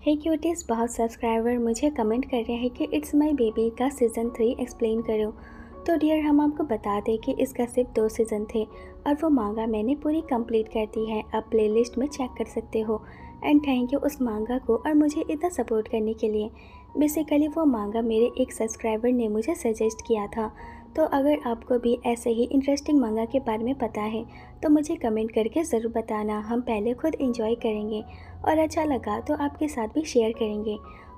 हे cuties, बहुत subscriber मुझे comment कर रहे हैं कि इट्स माय बेबी का सीज़न 3 एक्सप्लेन करो। तो डियर, हम आपको बता दें कि इसका सिर्फ 2 सीज़न थे और वो मांगा मैंने पूरी कंप्लीट कर दी है। आप प्लेलिस्ट में चेक कर सकते हो। एंड थैंक यू उस मांगा को और मुझे इतना सपोर्ट करने के लिए। बेसिकली वो मांगा मेरे एक सब्सक्राइबर ने मुझे सजेस्ट किया था। तो अगर आपको भी ऐसे ही इंटरेस्टिंग मांगा के बारे में पता है तो मुझे कमेंट करके ज़रूर बताना। हम पहले खुद इंजॉय करेंगे और अच्छा लगा तो आपके साथ भी शेयर करेंगे।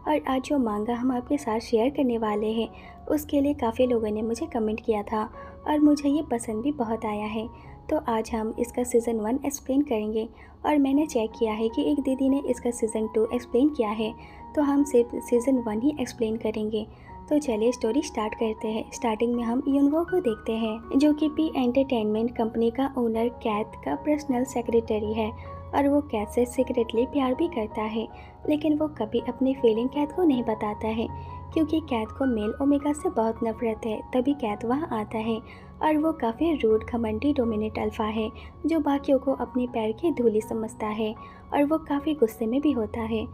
और आज जो मांगा हम आपके साथ शेयर करने वाले हैं उसके लिए काफ़ी लोगों ने मुझे कमेंट किया था और मुझे ये पसंद भी बहुत आया है। तो आज हम इसका सीज़न 1 एक्सप्लेन करेंगे और मैंने चेक किया है कि एक दीदी ने इसका सीज़न 2 एक्सप्लेन किया है, तो हम सिर्फ सीज़न 1 ही एक्सप्लेन करेंगे। तो चलिए स्टोरी स्टार्ट करते हैं। स्टार्टिंग में हम युनवो को देखते हैं जो कि पी एंटरटेनमेंट कंपनी का ओनर कैथ का पर्सनल सेक्रेटरी है और वो कैथ से सीक्रेटली प्यार भी करता है, लेकिन वो कभी अपनी फीलिंग कैथ को नहीं बताता है क्योंकि कैथ को मेल ओमेगा से बहुत नफरत है। तभी कैथ वहाँ आता है और वो काफ़ी रूड, घमंडी, डोमिनेट अल्फा है जो बाकियों को अपने पैर की धूली समझता है और वो काफ़ी गुस्से में भी होता है।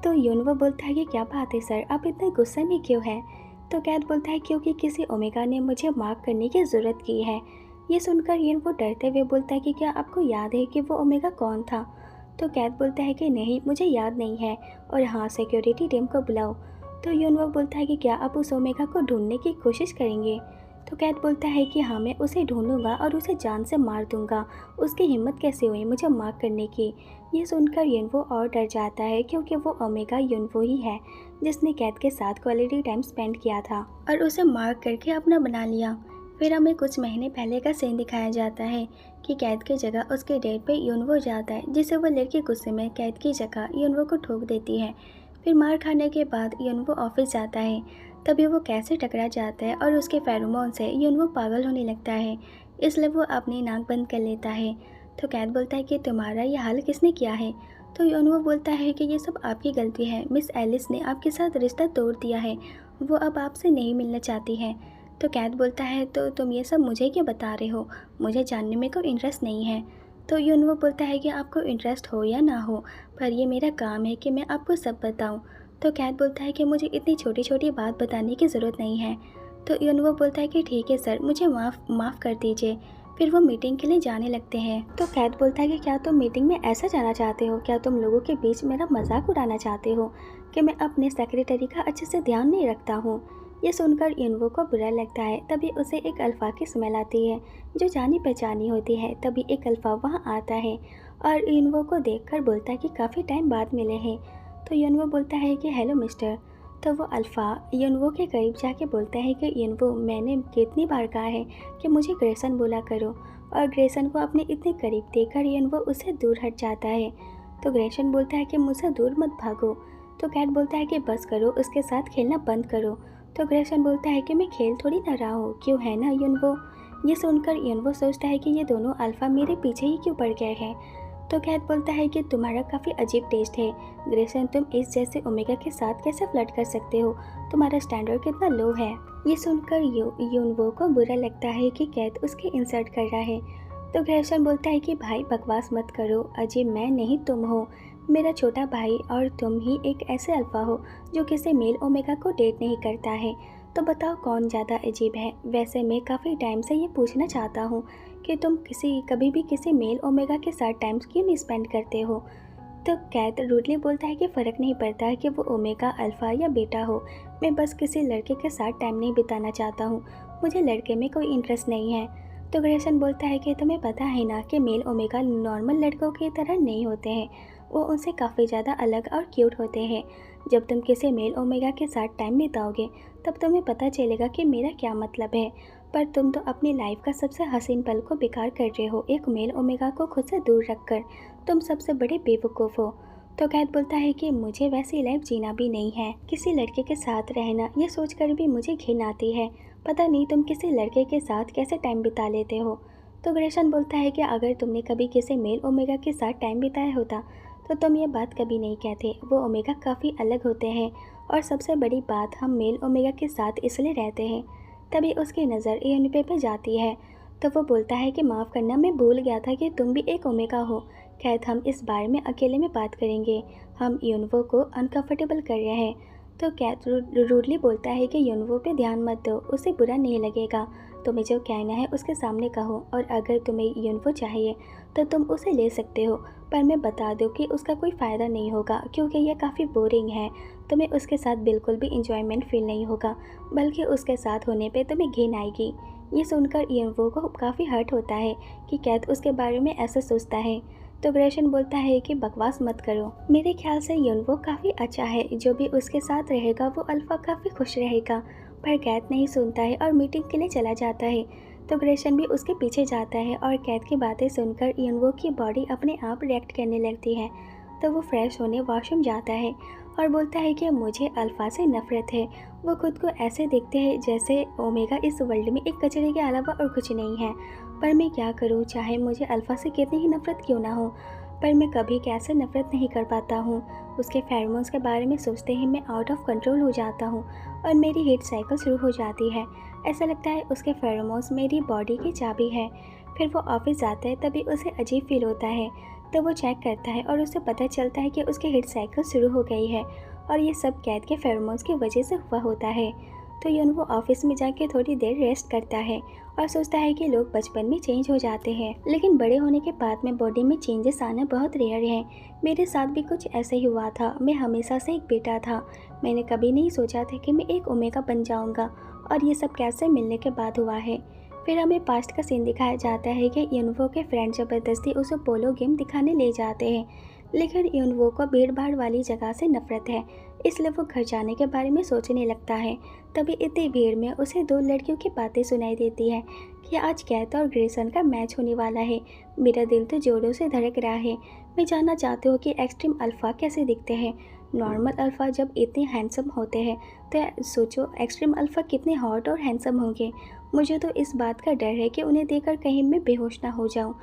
तो युनवो बोलता है कि क्या बात है सर, आप इतने गुस्से में क्यों हैं? तो कैथ बोलता है क्योंकि किसी ओमेगा ने मुझे मार्क करने की ज़रूरत की है। ये सुनकर युनवो डरते हुए बोलता है कि क्या आपको याद है कि वो ओमेगा कौन था? तो कैथ बोलता है कि नहीं, मुझे याद नहीं है और हाँ, सिक्योरिटी टीम को बुलाओ। तो युनवो बोलता है कि क्या आप उस ओमेगा को ढूंढने की कोशिश करेंगे? तो कैथ बोलता है कि हाँ, मैं उसे ढूंढूंगा और उसे जान से मार दूंगा। उसकी हिम्मत कैसे हुई मुझे मार्क करने की? ये सुनकर युनवो और डर जाता है क्योंकि वो ओमेगा युनवो ही है जिसने कैथ के साथ क्वालिटी टाइम स्पेंड किया था और उसे मार्क करके अपना बना लिया। फिर हमें कुछ महीने पहले का सीन दिखाया जाता है कि कैथ की जगह उसके डेट पे युनवो जाता है, जिसे वो लड़की गुस्से में कैथ की जगह युनवो को ठोक देती है। फिर मार खाने के बाद युनवो ऑफिस जाता है, तभी वो कैथ से टकरा जाता है और उसके फेरोमोन से युनवो पागल होने लगता है, इसलिए वो अपनी नाक बंद कर लेता है। तो कैथ बोलता है कि तुम्हारा ये हाल किसने किया है? तो युनवो बोलता है कि ये सब आपकी गलती है, मिस एलिस ने आपके साथ रिश्ता तोड़ दिया है, वो अब आपसे नहीं मिलना चाहती है। तो कैथ बोलता है तो तुम ये सब मुझे क्यों बता रहे हो? मुझे जानने में कोई इंटरेस्ट नहीं है। तो युनवो बोलता है कि आपको इंटरेस्ट हो या ना हो, पर ये मेरा काम है कि मैं आपको सब बताऊं। तो कैथ बोलता है कि मुझे इतनी छोटी छोटी बात बताने की ज़रूरत नहीं है। तो युनवो बोलता है कि ठीक है सर, मुझे माफ़ कर दीजिए। फिर वो मीटिंग के लिए जाने लगते हैं। तो कैथ बोलता है कि क्या तुम मीटिंग में ऐसा जाना चाहते हो? क्या तुम लोगों के बीच मेरा मजाक उड़ाना चाहते हो कि मैं अपने सेक्रेटरी का अच्छे से ध्यान नहीं रखता हूँ? ये सुनकर युनवो को बुरा लगता है। तभी उसे एक अल्फ़ा की स्मेल आती है जो जानी पहचानी होती है। तभी एक अल्फ़ा वहाँ आता है और युनवो को देखकर बोलता है कि काफ़ी टाइम बाद मिले हैं। तो युनवो बोलता है कि हेलो मिस्टर। तो वो अल्फ़ा युनवो के करीब जाके बोलता है कि युनवो, मैंने कितनी बार कहा है कि मुझे ग्रेसन बोला करो, और ग्रेसन को अपने इतने करीब देखकर युनवो उससे दूर हट जाता है। तो ग्रेसन बोलता है कि मुझसे दूर मत भागो। तो कैट बोलता है कि बस करो, उसके साथ खेलना बंद करो। तो ग्रेसन बोलता है कि मैं खेल थोड़ी ना रहा हूँ, क्यों है ना युनवो? ये सुनकर युनवो सोचता है कि ये दोनों अल्फ़ा मेरे पीछे ही क्यों पड़ गए हैं। तो कैथ बोलता है कि तुम्हारा काफ़ी अजीब टेस्ट है ग्रेसन, तुम इस जैसे ओमेगा के साथ कैसे फ्लर्ट कर सकते हो? तुम्हारा स्टैंडर्ड कितना लो है। ये सुनकर युनवो को बुरा लगता है कि कैथ उसकी इंसल्ट कर रहा है। तो ग्रेसन बोलता है कि भाई बकवास मत करो, अजीब मैं नहीं तुम हो, मेरा छोटा भाई, और तुम ही एक ऐसे अल्फ़ा हो जो किसी मेल ओमेगा को डेट नहीं करता है। तो बताओ कौन ज़्यादा अजीब है? वैसे मैं काफ़ी टाइम से ये पूछना चाहता हूँ कि तुम कभी भी किसी मेल ओमेगा के साथ टाइम क्यों नहीं स्पेंड करते हो? तो कैथ रूडली बोलता है कि फ़र्क नहीं पड़ता है कि वो ओमेगा, अल्फ़ा या बीटा हो, मैं बस किसी लड़के के साथ टाइम नहीं बिताना चाहता हूँ, मुझे लड़के में कोई इंटरेस्ट नहीं है। तो ग्रेसन बोलता है कि तुम्हें पता है ना कि मेल ओमेगा नॉर्मल लड़कों की तरह नहीं होते हैं, वो उनसे काफ़ी ज़्यादा अलग और क्यूट होते हैं। जब तुम किसी मेल ओमेगा के साथ टाइम बिताओगे तब तुम्हें पता चलेगा कि मेरा क्या मतलब है, पर तुम तो अपनी लाइफ का सबसे हसीन पल को बेकार कर रहे हो एक मेल ओमेगा को खुद से दूर रखकर। तुम सबसे बड़े बेवकूफ़ हो। तो कैथ बोलता है कि मुझे वैसी लाइफ जीना भी नहीं है, किसी लड़के के साथ रहना ये सोचकर भी मुझे घिन आती है। पता नहीं तुम किसी लड़के के साथ कैसे टाइम बिता लेते हो। तो ग्रेसन बोलता है कि अगर तुमने कभी किसी मेल ओमेगा के साथ टाइम बिताया होता तो तुम ये बात कभी नहीं कहते। वो ओमेगा काफ़ी अलग होते हैं और सबसे बड़ी बात, हम मेल ओमेगा के साथ इसलिए रहते हैं। तभी उसकी नज़र युनपे पे जाती है तो वो बोलता है कि माफ़ करना, मैं भूल गया था कि तुम भी एक ओमेगा हो। कैथ, हम इस बारे में अकेले में बात करेंगे, हम यूनवो को अनकंफर्टेबल कर रहे हैं। तो कैट रूडली बोलता है कि यूनवो पे ध्यान मत दो, उसे बुरा नहीं लगेगा। तुम्हें जो कहना है उसके सामने कहो, और अगर तुम्हें यूनवो चाहिए तो तुम उसे ले सकते हो, पर मैं बता दूं कि उसका कोई फ़ायदा नहीं होगा क्योंकि यह काफ़ी बोरिंग है। तुम्हें उसके साथ बिल्कुल भी इंजॉयमेंट फील नहीं होगा, बल्कि उसके साथ होने पे तुम्हें घिन आएगी। ये सुनकर यूनवो को काफ़ी हर्ट होता है कि कैट उसके बारे में ऐसा सोचता है। तो ग्रेशन बोलता है कि बकवास मत करो, मेरे ख्याल से यूनवो काफ़ी अच्छा है, जो भी उसके साथ रहेगा वो अल्फा काफ़ी खुश रहेगा। पर कैट नहीं सुनता है और मीटिंग के लिए चला जाता है। तो ग्रेशन भी उसके पीछे जाता है और कैट की बातें सुनकर यूनवो की बॉडी अपने आप रिएक्ट करने लगती है। तो वो फ्रेश होने वॉशरूम जाता है और बोलता है कि मुझे अल्फा से नफरत है। वो खुद को ऐसे देखते हैं जैसे ओमेगा इस वर्ल्ड में एक कचरे के अलावा और कुछ नहीं है। पर मैं क्या करूं, चाहे मुझे अल्फा से कितनी ही नफरत क्यों ना हो, पर मैं कभी कैसे नफरत नहीं कर पाता हूँ। उसके फेरोमोन्स के बारे में सोचते ही मैं आउट ऑफ कंट्रोल हो जाता हूँ और मेरी हीट साइकिल शुरू हो जाती है। ऐसा लगता है उसके फेरोमोन्स मेरी बॉडी की चाबी है। फिर वो ऑफिस जाता है, तभी उसे अजीब फील होता है। तो वो चेक करता है और उसे पता चलता है कि उसकी हीट साइकिल शुरू हो गई है, और ये सब कैट के फेरोमोन्स की वजह से हुआ होता है। तो यूनवो ऑफिस में जाके थोड़ी देर रेस्ट करता है और सोचता है कि लोग बचपन में चेंज हो जाते हैं, लेकिन बड़े होने के बाद में बॉडी में चेंजेस आना बहुत रेयर है। मेरे साथ भी कुछ ऐसा ही हुआ था। मैं हमेशा से एक बेटा था। मैंने कभी नहीं सोचा था कि मैं एक ओमेगा बन जाऊंगा, और ये सब कैसे मिलने के बाद हुआ है। फिर हमें पास्ट का सीन दिखाया जाता है कि यूनवो के फ्रेंड ज़बरदस्ती उसे पोलो गेम दिखाने ले जाते हैं, लेकिन यूनवो को भीड़ भाड़ वाली जगह से नफरत है, इसलिए वो घर जाने के बारे में सोचने लगता है। तभी इतनी भीड़ में उसे दो लड़कियों की बातें सुनाई देती है कि आज कैट और ग्रेसन का मैच होने वाला है। मेरा दिल तो जोरों से धड़क रहा है। मैं जानना चाहती हूँ कि एक्सट्रीम अल्फ़ा कैसे दिखते हैं। नॉर्मल अल्फ़ा जब इतने हैंडसम होते हैं, तो सोचो एक्सट्रीम अल्फ़ा कितने हॉट और हैंडसम होंगे। मुझे तो इस बात का डर है कि उन्हें देखकर कहीं मैं बेहोश ना हो जाऊं।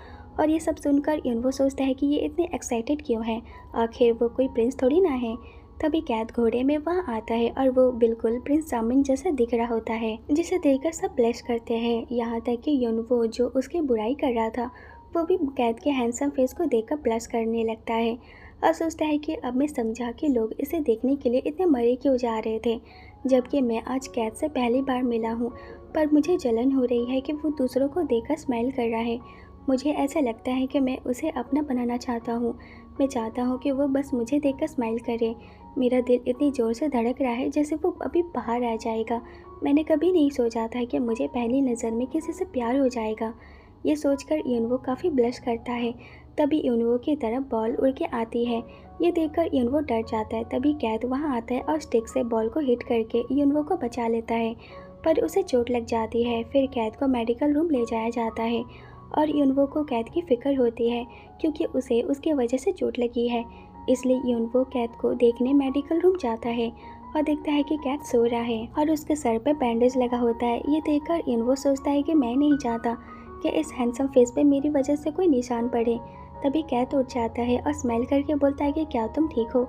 और ये सब सुनकर यूनवो सोचता है कि ये इतने एक्साइटेड क्यों हैं, आखिर वो कोई प्रिंस थोड़ी ना है। तभी कैट घोड़े में वहाँ आता है और वो बिल्कुल प्रिंस चार्मिंग जैसा दिख रहा होता है, जिसे देखकर सब ब्लश करते हैं। यहाँ तक कि यूनवो जो उसकी बुराई कर रहा था, वो भी कैट के हैंडसम फेस को देखकर ब्लश करने लगता है और सोचता है कि अब मैं समझा कि लोग इसे देखने के लिए इतने मरे क्यों जा रहे थे, जबकि मैं आज कैट से पहली बार मिला हूँ। पर मुझे जलन हो रही है कि वो दूसरों को देखकर स्माइल कर रहा है। मुझे ऐसा लगता है कि मैं उसे अपना बनाना चाहता हूँ। मैं चाहता हूँ कि वो बस मुझे देखकर स्माइल करे। मेरा दिल इतनी ज़ोर से धड़क रहा है जैसे वो अभी बाहर आ जाएगा। मैंने कभी नहीं सोचा था कि मुझे पहली नज़र में किसी से प्यार हो जाएगा। ये सोचकर यूनवो काफ़ी ब्लश करता है। तभी यूनवो की तरफ बॉल उड़ के आती है। ये देखकर यूनवो डर जाता है। तभी कैट वहाँ आता है और स्टिक से बॉल को हिट करके यूनवो को बचा लेता है, पर उसे चोट लग जाती है। फिर कैट को मेडिकल रूम ले जाया जाता है और यूनवो को कैट की फिक्र होती है क्योंकि उसे उसकी वजह से चोट लगी है। इसलिए यूनवो कैट को देखने मेडिकल रूम जाता है और देखता है कि कैट सो रहा है और उसके सर पे बैंडेज लगा होता है। ये देखकर यूनवो सोचता है कि मैं नहीं चाहता कि इस हैंडसम फेस पे मेरी वजह से कोई निशान पड़े। तभी कैट उठ जाता है और स्माइल करके बोलता है कि क्या तुम ठीक हो।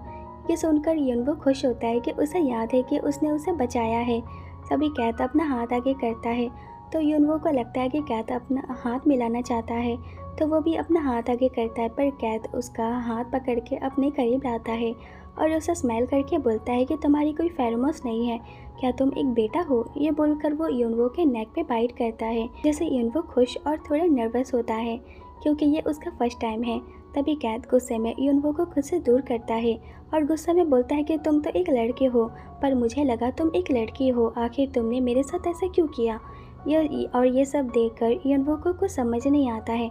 ये सुनकर यूनवो खुश होता है कि उसे याद है कि उसने उसे बचाया है। तभी कैट अपना हाथ आगे करता है, तो यूनवो को लगता है कि कैट अपना हाथ मिलाना चाहता है, तो वो भी अपना हाथ आगे करता है, पर कैट उसका हाथ पकड़ के अपने करीब लाता है और उसे स्माइल करके बोलता है कि तुम्हारी कोई फेरोमोन्स नहीं है, क्या तुम एक बेटा हो। ये बोलकर वो यूनवो के नेक पे बाइट करता है, जैसे यूनवो खुश और थोड़ा नर्वस होता है क्योंकि ये उसका फर्स्ट टाइम है। तभी कैट गुस्से में यूनवो को खुद से दूर करता है और गुस्से में बोलता है कि तुम तो एक लड़के हो, पर मुझे लगा तुम एक लड़की हो, आखिर तुमने मेरे साथ ऐसा क्यों किया। ये सब देखकर यूनवो को कुछ समझ नहीं आता है।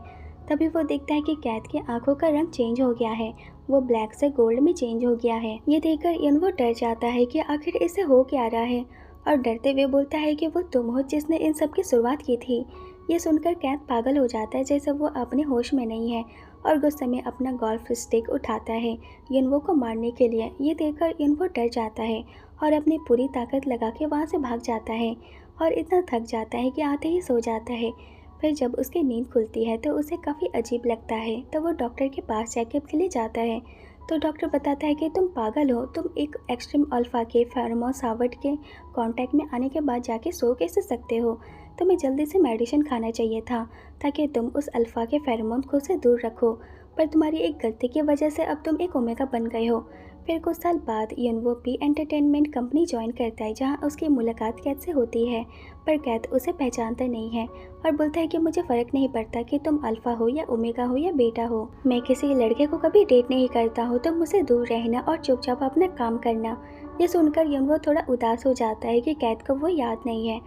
तभी वो देखता है कि कैट की आंखों का रंग चेंज हो गया है, वो ब्लैक से गोल्ड में चेंज हो गया है। ये देखकर यूनवो डर जाता है कि आखिर इसे हो क्या रहा है, और डरते हुए बोलता है कि वो तुम हो जिसने इन सब की शुरुआत की थी। ये सुनकर कैट पागल हो जाता है जैसे वो अपने होश में नहीं है, और गुस्से में अपना गोल्फ स्टिक उठाता है यूनवो को मारने के लिए। ये देखकर यूनवो डर जाता है और अपनी पूरी ताकत लगा के वहाँ से भाग जाता है और इतना थक जाता है कि आते ही सो जाता है। फिर जब उसकी नींद खुलती है तो उसे काफ़ी अजीब लगता है, तो वो डॉक्टर के पास चेकअप के लिए जाता है। तो डॉक्टर बताता है कि तुम पागल हो, तुम एक एक्सट्रीम अल्फा के फेरोमोन सावर्ट के कांटेक्ट में आने के बाद जाके सो कैसे सकते हो। तुम्हें जल्दी से मेडिसिन खाना चाहिए था ताकि तुम उस अल्फा के फेरोमोन को से दूर रखो। पर तुम्हारी एक गलती की वजह से अब तुम एक ओमेगा बन गए हो। फिर कुछ साल बाद यनवो पी एंटरटेनमेंट कंपनी ज्वाइन करता है, जहां उसकी मुलाकात कैथ से होती है। पर कैथ उसे पहचानता नहीं है और बोलता है कि मुझे फ़र्क नहीं पड़ता कि तुम अल्फ़ा हो या ओमेगा हो या बेटा हो, मैं किसी लड़के को कभी डेट नहीं करता हूँ, तो मुझसे दूर रहना और चुपचाप अपना काम करना। ये सुनकर यनवो थोड़ा उदास हो जाता है कि कैथ को वो याद नहीं है।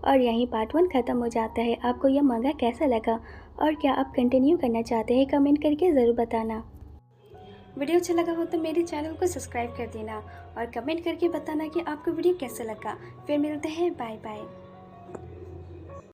और यहीं पार्ट 1 ख़त्म हो जाता है। आपको यह मांगा कैसा लगा और क्या आप कंटिन्यू करना चाहते हैं? कमेंट करके ज़रूर बताना। वीडियो अच्छा लगा हो तो मेरे चैनल को सब्सक्राइब कर देना और कमेंट करके बताना कि आपको वीडियो कैसा लगा। फिर मिलते हैं, बाय बाय।